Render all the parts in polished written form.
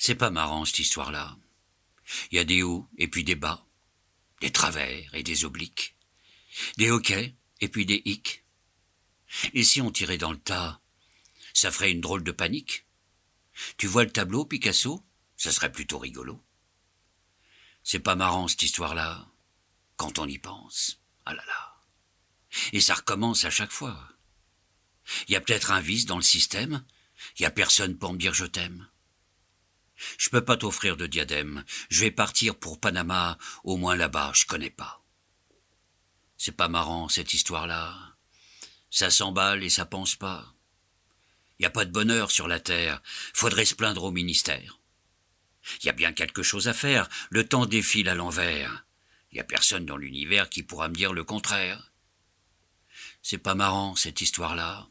C'est pas marrant, cette histoire-là. Il y a des hauts et puis des bas, des travers et des obliques, des hoquets et puis des hicks. Et si on tirait dans le tas, ça ferait une drôle de panique. Tu vois le tableau, Picasso? Ça serait plutôt rigolo. C'est pas marrant, cette histoire-là, quand on y pense. Ah là là. Et ça recommence à chaque fois. Il y a peut-être un vice dans le système. Il y a personne pour me dire je t'aime. Je peux pas t'offrir de diadème. Je vais partir pour Panama, au moins là-bas, je connais pas. C'est pas marrant, cette histoire-là. Ça s'emballe et ça pense pas. Y a pas de bonheur sur la terre. Faudrait se plaindre au ministère. Y a bien quelque chose à faire. Le temps défile à l'envers. Y a personne dans l'univers qui pourra me dire le contraire. C'est pas marrant, cette histoire-là.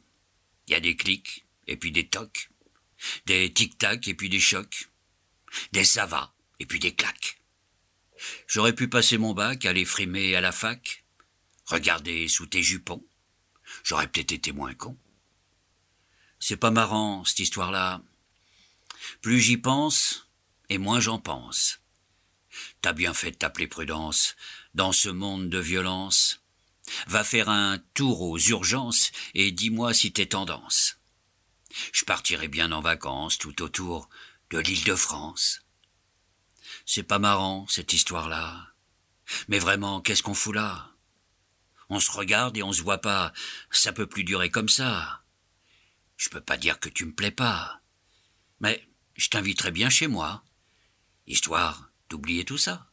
Y a des clics et puis des tocs. Des tic-tac et puis des chocs. Des ça va et puis des claques. J'aurais pu passer mon bac, aller frimer à la fac, regarder sous tes jupons. J'aurais peut-être été moins con. C'est pas marrant, cette histoire-là. Plus j'y pense, et moins j'en pense. T'as bien fait de t'appeler Prudence, dans ce monde de violence. Va faire un tour aux urgences et dis-moi si t'es tendance. Je partirai bien en vacances tout autour de l'Île-de-France. C'est pas marrant, cette histoire-là. Mais vraiment, qu'est-ce qu'on fout là? On se regarde et on se voit pas. Ça peut plus durer comme ça. Je peux pas dire que tu me plais pas. Mais je t'inviterai bien chez moi, histoire d'oublier tout ça.